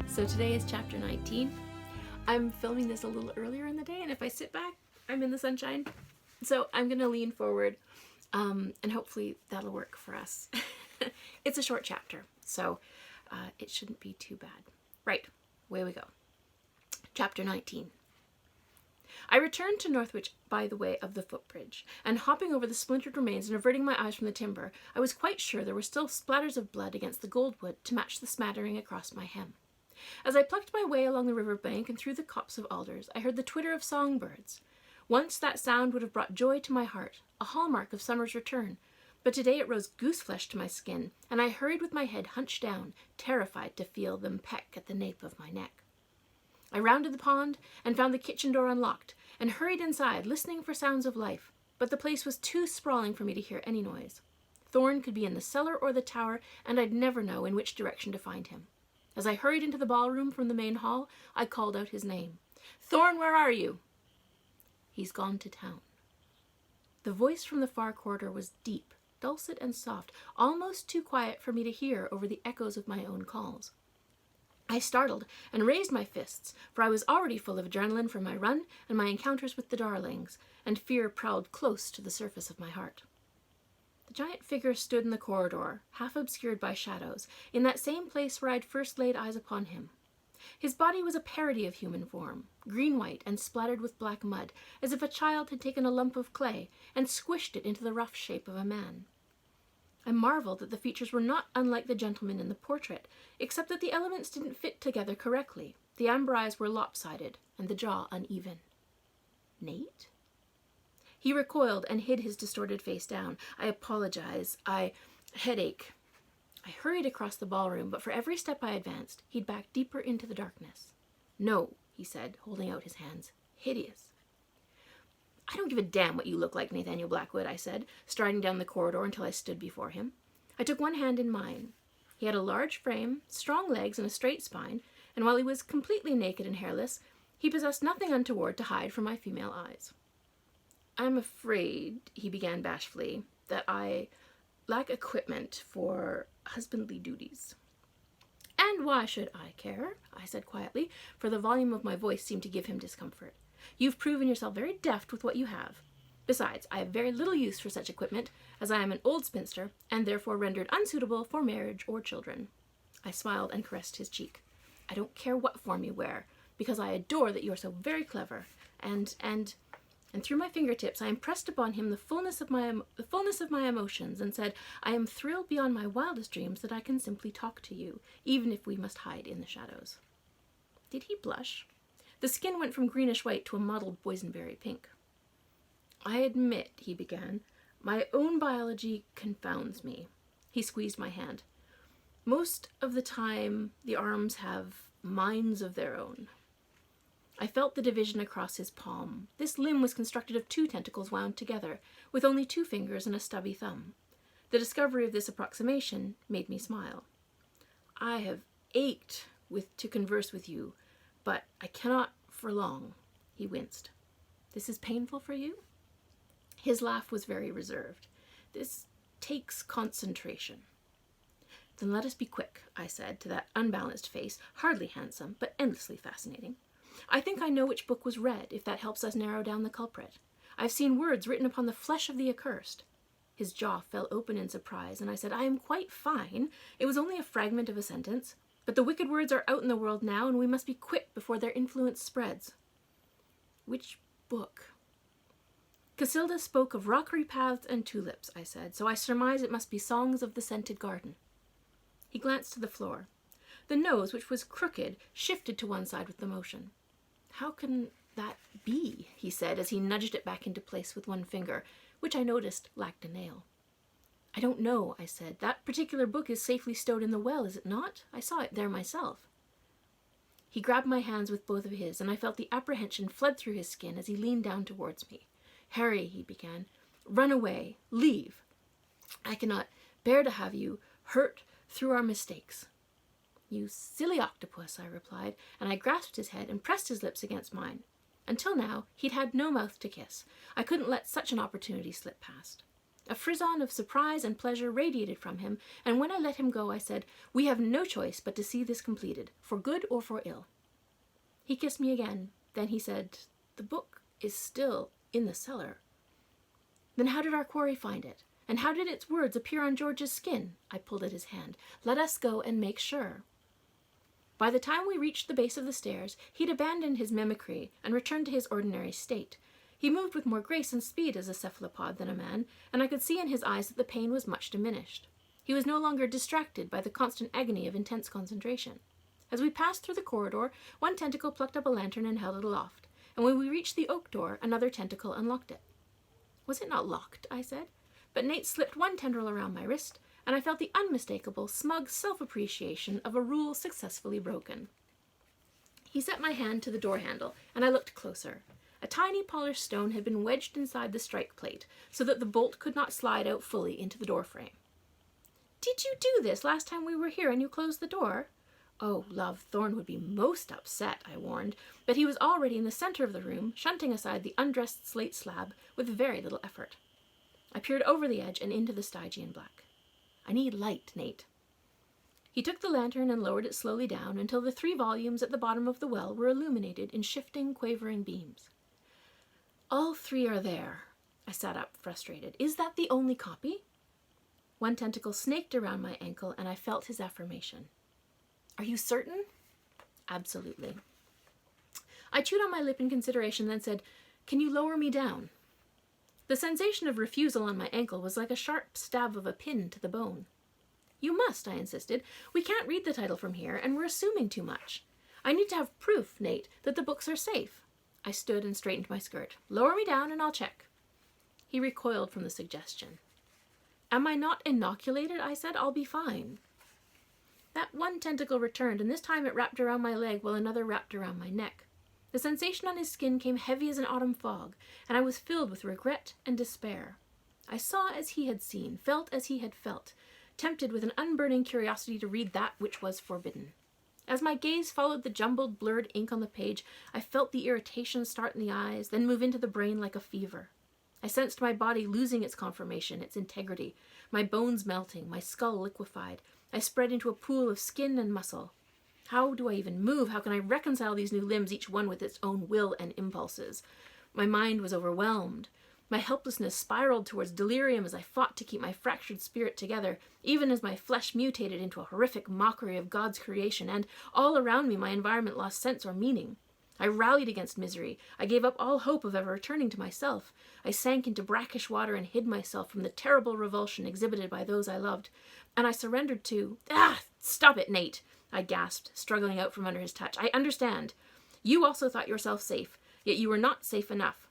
So today is chapter 19. I'm filming this a little earlier in the day, and if I sit back, I'm in the sunshine. So I'm going to lean forward, and hopefully that'll work for us. It's a short chapter, so it shouldn't be too bad. Right, away we go. Chapter 19. I returned to Northwich by the way of the footbridge, and hopping over the splintered remains and averting my eyes from the timber, I was quite sure there were still splatters of blood against the gold wood to match the smattering across my hem. As I plucked my way along the river bank and through the copse of alders, I heard the twitter of songbirds. Once that sound would have brought joy to my heart, a hallmark of summer's return, but today it rose goose-flesh to my skin, and I hurried with my head hunched down, terrified to feel them peck at the nape of my neck. I rounded the pond and found the kitchen door unlocked, and hurried inside, listening for sounds of life, but the place was too sprawling for me to hear any noise. Thorn could be in the cellar or the tower, and I'd never know in which direction to find him. As I hurried into the ballroom from the main hall, I called out his name. "Thorn, where are you?" "He's gone to town." The voice from the far corridor was deep, dulcet and soft, almost too quiet for me to hear over the echoes of my own calls. I startled and raised my fists, for I was already full of adrenaline from my run and my encounters with the darlings, and fear prowled close to the surface of my heart. The giant figure stood in the corridor, half obscured by shadows, in that same place where I'd first laid eyes upon him. His body was a parody of human form, green-white and splattered with black mud, as if a child had taken a lump of clay and squished it into the rough shape of a man. I marveled that the features were not unlike the gentleman in the portrait, except that the elements didn't fit together correctly. The amber eyes were lopsided, and the jaw uneven. Nate? He recoiled and hid his distorted face down. "I apologize. Headache." I hurried across the ballroom, but for every step I advanced, he'd back deeper into the darkness. "No," he said, holding out his hands. "Hideous." "I don't give a damn what you look like, Nathaniel Blackwood," I said, striding down the corridor until I stood before him. I took one hand in mine. He had a large frame, strong legs, and a straight spine, and while he was completely naked and hairless, he possessed nothing untoward to hide from my female eyes. "I'm afraid," he began bashfully, "that I lack equipment for husbandly duties." "And why should I care?" I said quietly, for the volume of my voice seemed to give him discomfort. "You've proven yourself very deft with what you have. Besides, I have very little use for such equipment, as I am an old spinster, and therefore rendered unsuitable for marriage or children." I smiled and caressed his cheek. "I don't care what form you wear, because I adore that you are so very clever, and through my fingertips I impressed upon him the fullness of my emotions, and said, "I am thrilled beyond my wildest dreams that I can simply talk to you, even if we must hide in the shadows." Did he blush? The skin went from greenish white to a mottled boysenberry pink. "I admit," he began, "my own biology confounds me." He squeezed my hand. "Most of the time, the arms have minds of their own." I felt the division across his palm. This limb was constructed of 2 tentacles wound together, with only 2 fingers and a stubby thumb. The discovery of this approximation made me smile. "I have ached to converse with you, but I cannot for long." He winced. "This is painful for you?" His laugh was very reserved. "This takes concentration." "Then let us be quick," I said to that unbalanced face, hardly handsome, but endlessly fascinating. "I think I know which book was read, if that helps us narrow down the culprit. I've seen words written upon the flesh of the accursed." His jaw fell open in surprise, and I said, "I am quite fine. It was only a fragment of a sentence. But the wicked words are out in the world now, and we must be quick before their influence spreads." "Which book?" "Casilda spoke of rockery paths and tulips," I said, "so I surmise it must be Songs of the Scented Garden." He glanced to the floor. The nose, which was crooked, shifted to one side with the motion. "How can that be?" he said, as he nudged it back into place with one finger, which I noticed lacked a nail. "I don't know," I said. "That particular book is safely stowed in the well, is it not? I saw it there myself." He grabbed my hands with both of his, and I felt the apprehension flood through his skin as he leaned down towards me. "Harry," he began, "run away. Leave. I cannot bear to have you hurt through our mistakes." "You silly octopus," I replied, and I grasped his head and pressed his lips against mine. Until now, he'd had no mouth to kiss. I couldn't let such an opportunity slip past. A frisson of surprise and pleasure radiated from him, and when I let him go, I said, "We have no choice but to see this completed, for good or for ill." He kissed me again. Then he said, "The book is still in the cellar." "Then how did our quarry find it? And how did its words appear on George's skin?" I pulled at his hand. "Let us go and make sure." By the time we reached the base of the stairs, he'd abandoned his mimicry and returned to his ordinary state. He moved with more grace and speed as a cephalopod than a man, and I could see in his eyes that the pain was much diminished. He was no longer distracted by the constant agony of intense concentration. As we passed through the corridor, one tentacle plucked up a lantern and held it aloft, and when we reached the oak door, another tentacle unlocked it. "Was it not locked?" I said, but Nate slipped one tendril around my wrist, and I felt the unmistakable, smug self-appreciation of a rule successfully broken. He set my hand to the door handle, and I looked closer. A tiny polished stone had been wedged inside the strike plate, so that the bolt could not slide out fully into the door frame. "Did you do this last time we were here and you closed the door?" "Oh, love, Thorne would be most upset," I warned, but he was already in the center of the room, shunting aside the undressed slate slab with very little effort. I peered over the edge and into the Stygian black. "I need light, Nate." He took the lantern and lowered it slowly down until the 3 volumes at the bottom of the well were illuminated in shifting, quavering beams. "All 3 are there." I sat up, frustrated. "Is that the only copy?" One tentacle snaked around my ankle, and I felt his affirmation. "Are you certain?" "Absolutely." I chewed on my lip in consideration, then said, "Can you lower me down?" The sensation of refusal on my ankle was like a sharp stab of a pin to the bone. "You must," I insisted. "We can't read the title from here, and we're assuming too much. I need to have proof, Nate, that the books are safe." I stood and straightened my skirt. "Lower me down and I'll check." He recoiled from the suggestion. "Am I not inoculated?" I said. "I'll be fine." That one tentacle returned, and this time it wrapped around my leg while another wrapped around my neck. The sensation on his skin came heavy as an autumn fog, and I was filled with regret and despair. I saw as he had seen, felt as he had felt, tempted with an unburning curiosity to read that which was forbidden. As my gaze followed the jumbled, blurred ink on the page, I felt the irritation start in the eyes, then move into the brain like a fever. I sensed my body losing its conformation, its integrity, my bones melting, my skull liquefied. I spread into a pool of skin and muscle. How do I even move? How can I reconcile these new limbs, each one with its own will and impulses? My mind was overwhelmed. My helplessness spiraled towards delirium as I fought to keep my fractured spirit together, even as my flesh mutated into a horrific mockery of God's creation, and all around me my environment lost sense or meaning. I rallied against misery. I gave up all hope of ever returning to myself. I sank into brackish water and hid myself from the terrible revulsion exhibited by those I loved, and I surrendered to— Stop it, Nate!" I gasped, struggling out from under his touch. "I understand. You also thought yourself safe, yet you were not safe enough.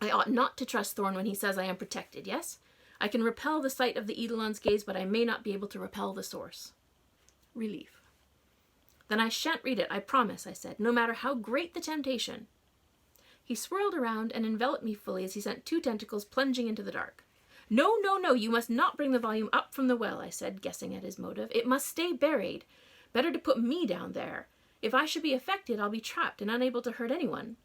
I ought not to trust Thorne when he says I am protected, yes? I can repel the sight of the Eidolon's gaze, but I may not be able to repel the source." Relief. "Then I shan't read it, I promise," I said, "no matter how great the temptation." He swirled around and enveloped me fully as he sent 2 tentacles plunging into the dark. No, you must not bring the volume up from the well," I said, guessing at his motive. "It must stay buried. Better to put me down there. If I should be affected, I'll be trapped and unable to hurt anyone."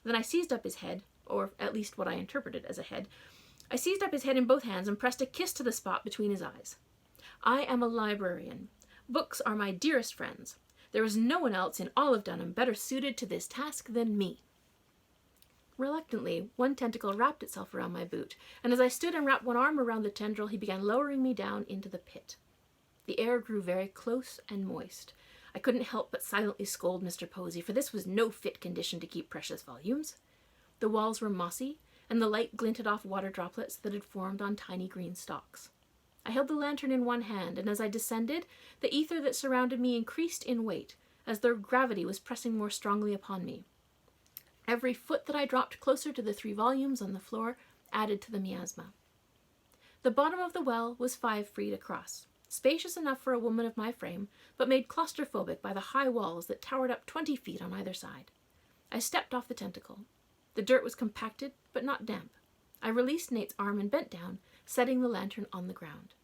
Then I seized up his head, or at least what I interpreted as a head. I seized up his head in both hands and pressed a kiss to the spot between his eyes. "I am a librarian. Books are my dearest friends. There is no one else in all of Dunham better suited to this task than me." Reluctantly, one tentacle wrapped itself around my boot, and as I stood and wrapped one arm around the tendril, he began lowering me down into the pit. The air grew very close and moist. I couldn't help but silently scold Mr. Posey, for this was no fit condition to keep precious volumes. The walls were mossy, and the light glinted off water droplets that had formed on tiny green stalks. I held the lantern in one hand, and as I descended, the ether that surrounded me increased in weight, as though gravity was pressing more strongly upon me. Every foot that I dropped closer to the 3 volumes on the floor added to the miasma. The bottom of the well was 5 feet across, spacious enough for a woman of my frame, but made claustrophobic by the high walls that towered up 20 feet on either side. I stepped off the tentacle. The dirt was compacted, but not damp. I released Nate's arm and bent down, setting the lantern on the ground.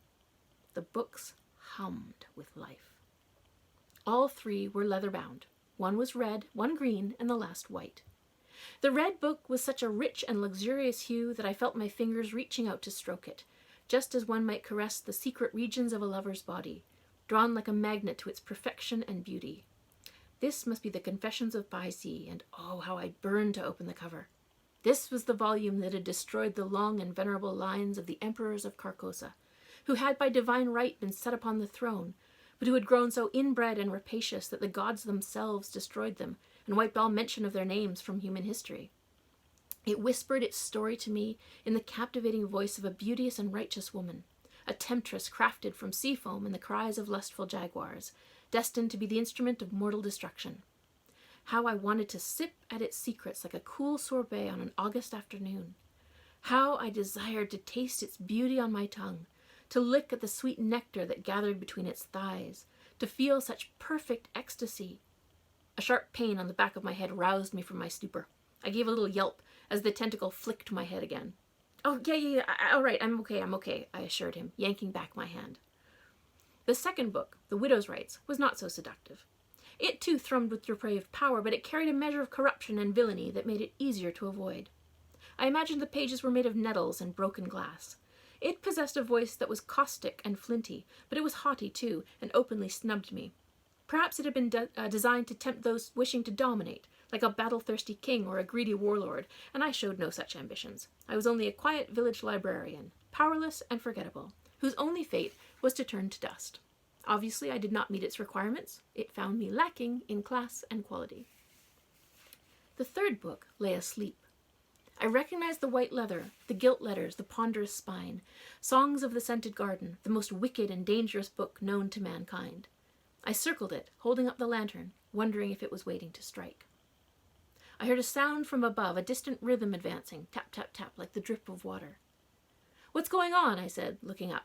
The books hummed with life. All 3 were leather-bound. One was red, one green, and the last white. The red book was such a rich and luxurious hue that I felt my fingers reaching out to stroke it, just as one might caress the secret regions of a lover's body, drawn like a magnet to its perfection and beauty. This must be the Confessions of Baisi, and oh, how I burned to open the cover. This was the volume that had destroyed the long and venerable lines of the emperors of Carcosa, who had by divine right been set upon the throne, but who had grown so inbred and rapacious that the gods themselves destroyed them and wiped all mention of their names from human history. It whispered its story to me in the captivating voice of a beauteous and righteous woman, a temptress crafted from sea foam and the cries of lustful jaguars, destined to be the instrument of mortal destruction. How I wanted to sip at its secrets like a cool sorbet on an August afternoon. How I desired to taste its beauty on my tongue, to lick at the sweet nectar that gathered between its thighs, to feel such perfect ecstasy. A sharp pain on the back of my head roused me from my stupor. I gave a little yelp as the tentacle flicked my head again. "Oh, yeah, all right, I'm okay, I assured him, yanking back my hand. The second book, The Widow's Rights, was not so seductive. It too thrummed with depraved power, but it carried a measure of corruption and villainy that made it easier to avoid. I imagined the pages were made of nettles and broken glass. It possessed a voice that was caustic and flinty, but it was haughty too, and openly snubbed me. Perhaps it had been designed to tempt those wishing to dominate, like a battle-thirsty king or a greedy warlord, and I showed no such ambitions. I was only a quiet village librarian, powerless and forgettable, whose only fate was to turn to dust. Obviously, I did not meet its requirements. It found me lacking in class and quality. The third book lay asleep. I recognized the white leather, the gilt letters, the ponderous spine, Songs of the Scented Garden, the most wicked and dangerous book known to mankind. I circled it, holding up the lantern, wondering if it was waiting to strike. I heard a sound from above, a distant rhythm advancing, tap, tap, tap, like the drip of water. "What's going on?" I said, looking up.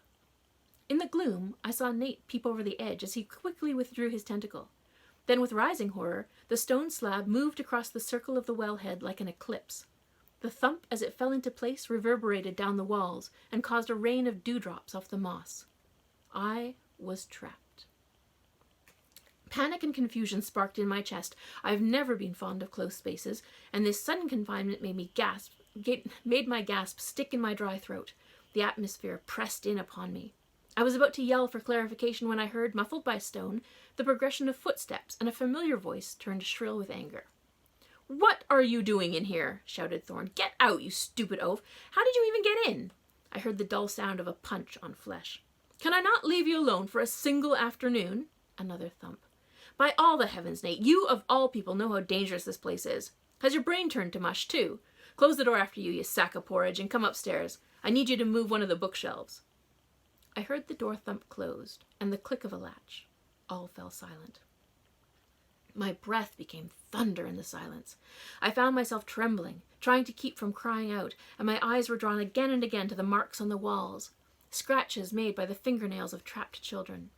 In the gloom, I saw Nate peep over the edge as he quickly withdrew his tentacle. Then, with rising horror, the stone slab moved across the circle of the wellhead like an eclipse. The thump as it fell into place reverberated down the walls and caused a rain of dewdrops off the moss. I was trapped. Panic and confusion sparked in my chest. I've never been fond of close spaces, and this sudden confinement made my gasp stick in my dry throat. The atmosphere pressed in upon me. I was about to yell for clarification when I heard, muffled by stone, the progression of footsteps, and a familiar voice turned shrill with anger. "What are you doing in here?" shouted Thorne. "Get out, you stupid oaf! How did you even get in?" I heard the dull sound of a punch on flesh. "Can I not leave you alone for a single afternoon?" Another thump. "By all the heavens, Nate, you of all people know how dangerous this place is. Has your brain turned to mush, too? Close the door after you, you sack of porridge, and come upstairs. I need you to move one of the bookshelves." I heard the door thump closed, and the click of a latch. All fell silent. My breath became thunder in the silence. I found myself trembling, trying to keep from crying out, and my eyes were drawn again and again to the marks on the walls, scratches made by the fingernails of trapped children.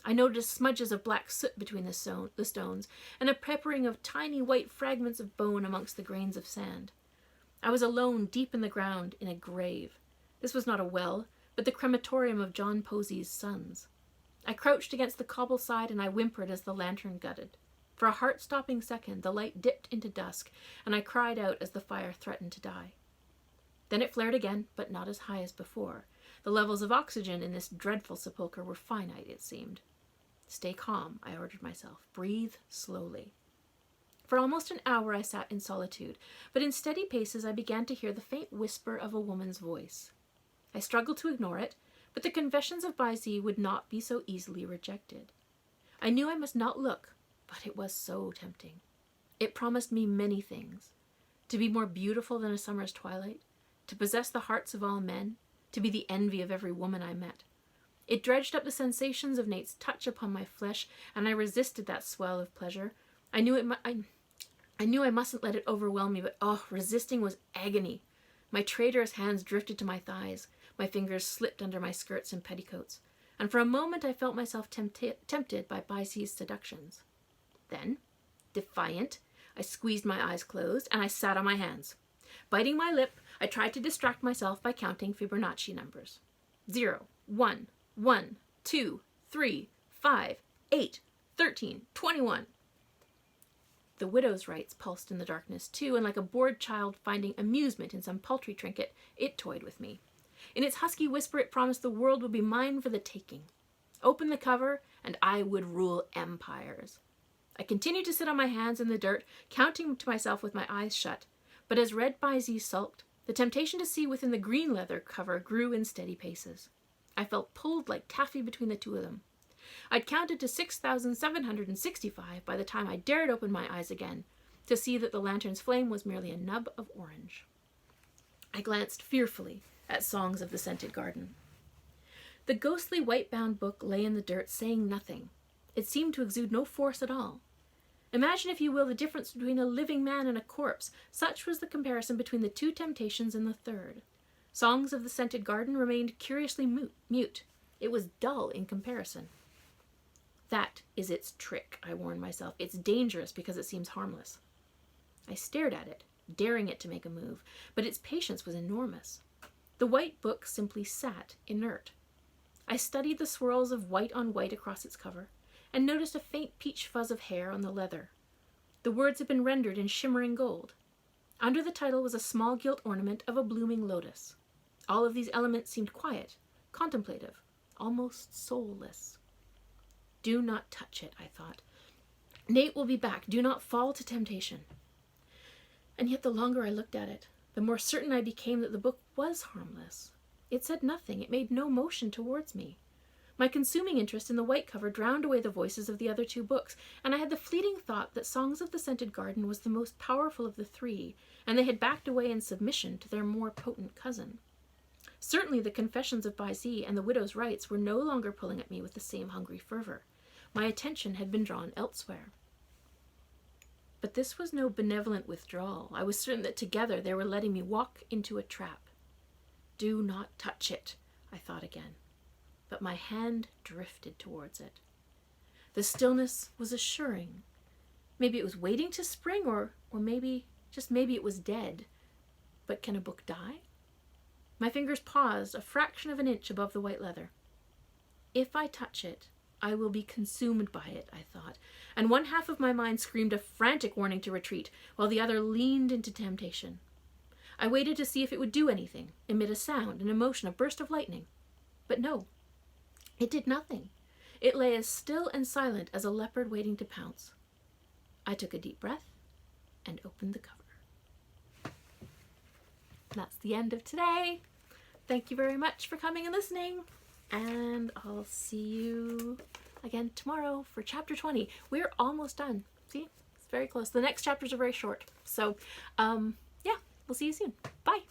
I noticed smudges of black soot between the stones, and a peppering of tiny white fragments of bone amongst the grains of sand. I was alone deep in the ground, in a grave. This was not a well, but the crematorium of John Posey's sons. I crouched against the cobble side, and I whimpered as the lantern gutted. For a heart-stopping second, the light dipped into dusk, and I cried out as the fire threatened to die. Then it flared again, but not as high as before. The levels of oxygen in this dreadful sepulchre were finite, it seemed. "Stay calm," I ordered myself. "Breathe slowly." For almost an hour I sat in solitude, but in steady paces I began to hear the faint whisper of a woman's voice. I struggled to ignore it, but the Confessions of Baisi would not be so easily rejected. I knew I must not look, but it was so tempting. It promised me many things. To be more beautiful than a summer's twilight, to possess the hearts of all men, to be the envy of every woman I met. It dredged up the sensations of Nate's touch upon my flesh, and I resisted that swell of pleasure. I knew I mustn't let it overwhelm me, but resisting was agony. My traitorous hands drifted to my thighs, my fingers slipped under my skirts and petticoats, and for a moment I felt myself tempted by Baisi's seductions. Then, defiant, I squeezed my eyes closed, and I sat on my hands. Biting my lip, I tried to distract myself by counting Fibonacci numbers. 0, 1, 1, 2, 3, 5, 8, 13, 21. The widow's rites pulsed in the darkness too, and like a bored child finding amusement in some paltry trinket, it toyed with me. In its husky whisper, it promised the world would be mine for the taking. Open the cover, and I would rule empires. I continued to sit on my hands in the dirt, counting to myself with my eyes shut. But as Red Baizi sulked, the temptation to see within the green leather cover grew in steady paces. I felt pulled like taffy between the two of them. I'd counted to 6,765 by the time I dared open my eyes again, to see that the lantern's flame was merely a nub of orange. I glanced fearfully at Songs of the Scented Garden. The ghostly white-bound book lay in the dirt, saying nothing. It seemed to exude no force at all. Imagine, if you will, the difference between a living man and a corpse. Such was the comparison between the two temptations and the third. Songs of the Scented Garden remained curiously mute. It was dull in comparison. That is its trick, I warned myself. It's dangerous because it seems harmless. I stared at it, daring it to make a move, but its patience was enormous. The white book simply sat inert. I studied the swirls of white on white across its cover, and noticed a faint peach fuzz of hair on the leather. The words had been rendered in shimmering gold. Under the title was a small gilt ornament of a blooming lotus. All of these elements seemed quiet, contemplative, almost soulless. Do not touch it, I thought. Nate will be back. Do not fall to temptation. And yet the longer I looked at it, the more certain I became that the book was harmless. It said nothing. It made no motion towards me. My consuming interest in the white cover drowned away the voices of the other two books, and I had the fleeting thought that Songs of the Scented Garden was the most powerful of the three, and they had backed away in submission to their more potent cousin. Certainly the Confessions of Baizi and the Widow's Rites were no longer pulling at me with the same hungry fervor. My attention had been drawn elsewhere. But this was no benevolent withdrawal. I was certain that together they were letting me walk into a trap. Do not touch it, I thought again. But my hand drifted towards it. The stillness was assuring. Maybe it was waiting to spring, or maybe, just maybe it was dead. But can a book die? My fingers paused a fraction of an inch above the white leather. If I touch it, I will be consumed by it, I thought, and one half of my mind screamed a frantic warning to retreat, while the other leaned into temptation. I waited to see if it would do anything, emit a sound, an emotion, a burst of lightning. But no, it did nothing. It lay as still and silent as a leopard waiting to pounce. I took a deep breath and opened the cover. That's the end of today. Thank you very much for coming and listening. And I'll see you again tomorrow for chapter 20. We're almost done. See? It's very close. The next chapters are very short. So, yeah, we'll see you soon. Bye.